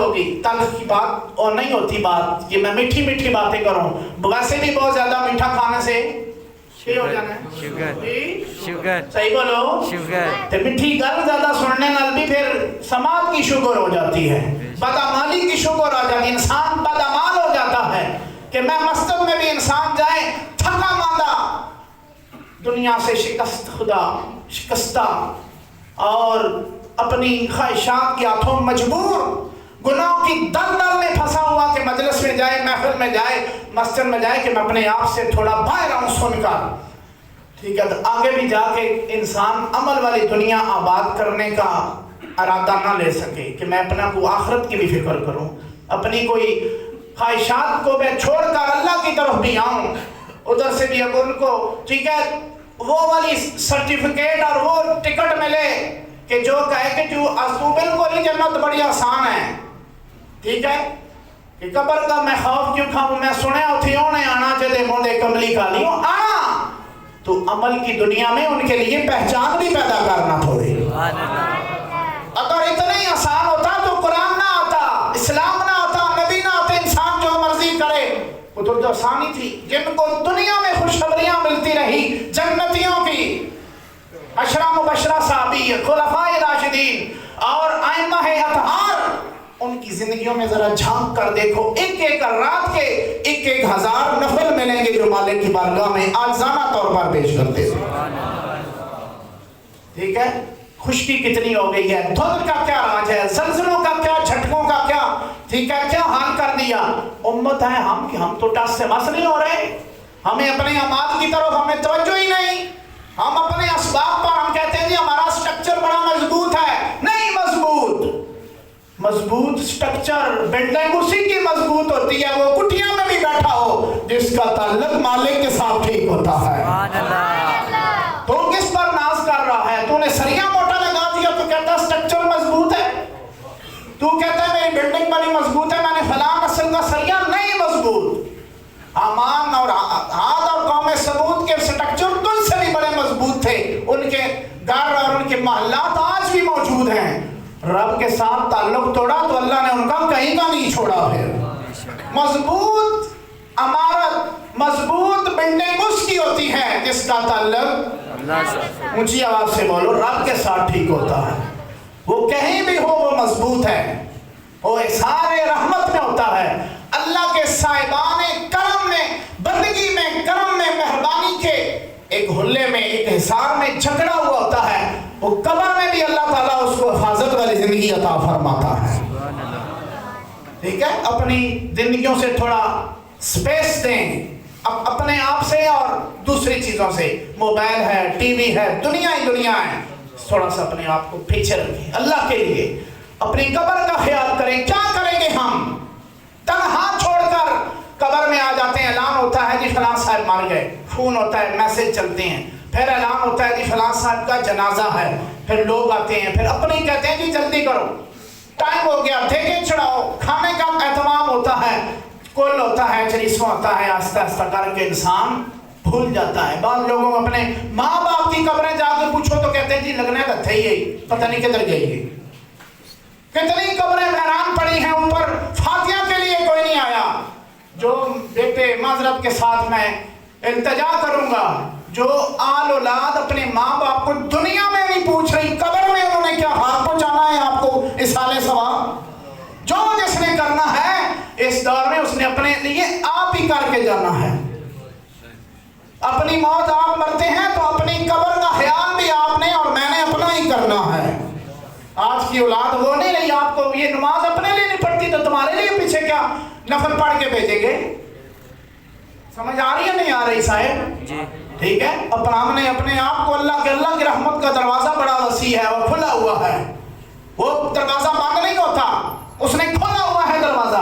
ہوگی تلخ کی بات اور نہیں ہوتی بات کہ میں میٹھی میٹھی باتیں کروں. ویسے بھی بہت زیادہ میٹھا کھانے سے یہ ہو جانا ہے شوگر. صحیح بولو شوگر. تو میٹھی گل زیادہ سننے نال بھی پھر سماعت کی شوگر ہو جاتی ہے, بدعمالی کی شوگر آ جاتی ہے, انسان بدعمال ہو جاتا ہے کہ میں مسجد میں بھی انسان جائے تھکا ماندہ, دنیا سے شکست خدا شکستہ اور اپنی خواہشات کے ہاتھوں مجبور, گناہوں کی دلدل میں پھنسا ہوا کہ مجلس میں جائے, محفل میں جائے, مسجد میں جائے کہ میں اپنے آپ سے تھوڑا باہر آؤں سن کر. ٹھیک ہے, تو آگے بھی جا کے انسان عمل والی دنیا آباد کرنے کا ارادہ نہ لے سکے کہ میں اپنا کو آخرت کی بھی فکر کروں, اپنی کوئی خواہشات کو میں چھوڑ کر اللہ کی طرف بھی آؤں. ادھر سے بھی اگر ان کو ٹھیک ہے وہ والی سرٹیفکیٹ اور وہ ٹکٹ ملے کہ جو کہے کہ جو بالکل ہی جنت بڑی آسان ہے. ٹھیک ہے, کہ قبر کا میں خوف کیوں کھاؤں, میں سنیا اتھیوں نے آنا چلے موندے کملی کالیوں آنا, تو عمل کی دنیا میں ان کے لیے پہچان بھی پیدا کرنا تھوڑی. اگر اتنا ہی آسان ہوتا تو قرآن نہ آتا, اسلام نہ آتا, نبی نہ آتے, انسان جو مرضی کرے. وہ تو آسانی تھی جن کو دنیا میں خوشخبریاں ملتی رہی جنتیوں کی, عشرہ مبشرہ صحابی, خلفائے راشدین اور ائمہ اطہار, ان کی زندگیوں میں ذرا جھانک کر دیکھو. ایک ایک رات کے 1,000 نفل ملیں گے جو مالک کی بارگاہ میں آجزانہ طور پر پیش کرتے تھے. ٹھیک ہے, خشکی کتنی ہو گئی ہے, دھند کا کیا راج ہے, زلزلوں کا کیا, جھٹکوں کا کیا, ٹھیک ہے, کیا حال کر دیا. امت ہے ہم کہ ہم تو ٹس سے مس نہیں ہو رہے, ہمیں اپنے اعمال کی طرف ہمیں توجہ ہی نہیں. ہم اپنے اسباب پر ہم کہتے ہیں جی ہمارا سٹرکچر بڑا مضبوط ہے. نہیں مضبوط سٹرکچر بلڈنگ اسی کی مضبوط ہوتی ہے وہ کٹھیاں میں بھی بیٹھا ہو جس کا تعلق مالک کے ساتھ ٹھیک ہوتا ہے. تو کس پر ناز کر رہا ہے, تو نے سریا موٹا لگا دیا تو کہتا ہے سٹرکچر مضبوط ہے, تو کہتا ہے میری بلڈنگ بڑی مضبوط ہے, میں نے فلاں نسل کا سریا نہیں مضبوط. حامان اور عاد اور قوم ثمود کے سٹرکچر تل سے بھی بڑے مضبوط تھے, ان کے گھر اور ان کے محلات آج بھی موجود ہیں. رب کے ساتھ تعلق توڑا تو اللہ نے ان کا کہیں کا نہیں چھوڑا ہے. مضبوط عمارت مضبوط بلڈنگ اس کی ہوتی ہے جس کا تعلق, اونچی آواز سے بولو, رب کے ساتھ ٹھیک ہوتا ہے. وہ کہیں بھی ہو وہ مضبوط ہے, وہ سارے رحمت میں ہوتا ہے. اللہ کے صاحبان کرم میں, بندگی میں, کرم میں, مہربانی کے ایک حلے میں, ایک حصار میں جھگڑا ہوا ہوتا ہے. وہ قبر میں بھی اللہ تعالیٰ اس کو حفاظت والی زندگی عطا فرماتا ہے. ٹھیک ہے, اپنی زندگیوں سے تھوڑا سپیس دیں, اپنے آپ سے اور دوسری چیزوں سے. موبائل ہے, ٹی وی ہے, دنیا ہی دنیا ہے, تھوڑا سا اپنے آپ کو پیچھے رکھیں اللہ کے لیے. اپنی قبر کا خیال کریں. کیا کریں گے ہم, تنہا چھوڑ کر قبر میں آ جاتے ہیں, اعلان ہوتا ہے جی فلاں صاحب مر گئے, فون ہوتا ہے, میسج چلتے ہیں, پھر اعلان ہوتا ہے جی فلاں صاحب کا جنازہ ہے, پھر لوگ آتے ہیں, پھر اپنے کہتے ہیں جی جلدی کرو, ٹائم ہو گیا, ٹھیکے چڑھاؤ, کھانے کا اہتمام ہوتا ہے, کل ہوتا ہے, چریسو ہوتا ہے. آہستہ آہستہ کر کے انسان بھول جاتا ہے. بعض لوگوں کو اپنے ماں باپ کی قبریں جا کے پوچھو تو کہتے ہیں جی لگنے کا تھے ہی, پتہ نہیں کدھر گئی ہے. کتنی قبریں ویران پڑی ہیں, اوپر فاتحہ کے لیے کوئی نہیں آیا. جو بیٹے معذرت کے ساتھ میں التجا کروں گا, جو آل اولاد اپنے ماں باپ کو دنیا میں نہیں پوچھ رہی, قبر میں انہوں نے کیا ہاتھ پہنچانا ہے آپ کو اصالے ثواب, جو جس نے کرنا ہے اس دور میں اس نے اپنے لیے آپ ہی کر کے جانا ہے. اپنی موت آپ مرتے ہیں تو اپنی قبر کا خیال بھی آپ نے اور میں نے اپنا ہی کرنا ہے. آج کی اولاد وہ نہیں رہی, آپ کو یہ نماز اپنے لیے نہیں پڑھتی تو تمہارے لیے پیچھے کیا نفل پڑھ کے بھیجیں گے. سمجھ آ رہی ہے نہیں آ رہی صاحب جی؟ ٹھیک ہے, ہم نے اپنے آپ کو اللہ کی رحمت کا دروازہ بڑا وسیع ہے اور کھلا ہوا ہے. وہ دروازہ بند نہیں ہوتا, اس نے کھولا ہوا ہے, دروازہ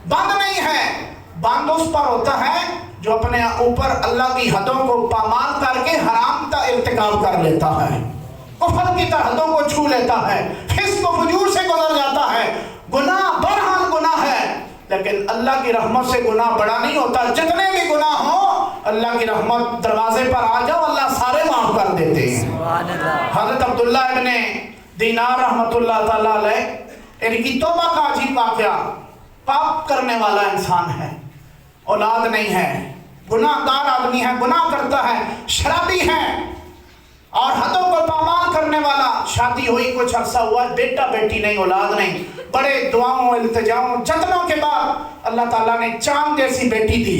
بند نہیں ہے. بند اس پر ہوتا ہے جو اپنے اوپر اللہ کی حدوں کو پامال کر کے حرام کا ارتکاب کر لیتا ہے, کفر کی حدوں کو چھو لیتا ہے, فسق و فجور سے گزر جاتا ہے. گناہ برحال گناہ ہے, لیکن اللہ کی رحمت سے گناہ بڑا نہیں ہوتا. جتنے بھی گناہ ہوں اللہ کی رحمت دروازے پر آ جاؤ, اللہ سارے معاف کر دیتے ہیں. حضرت عبداللہ ابن دینار رحمت اللہ تعالیٰ علیہ ان کی توبہ کا عجیب واقعہ، پاپ کرنے والا انسان ہے، اولاد نہیں ہے، گناہ گار آدمی ہے، گناہ کرتا ہے، شرابی ہے اور حدوں کو پامال کرنے والا، شادی ہوئی کچھ عرصہ ہوا، بیٹا بیٹی نہیں، اولاد نہیں، بڑے دعاؤں التجاؤں جتنوں کے بعد اللہ تعالیٰ نے چاند جیسی بیٹی دی،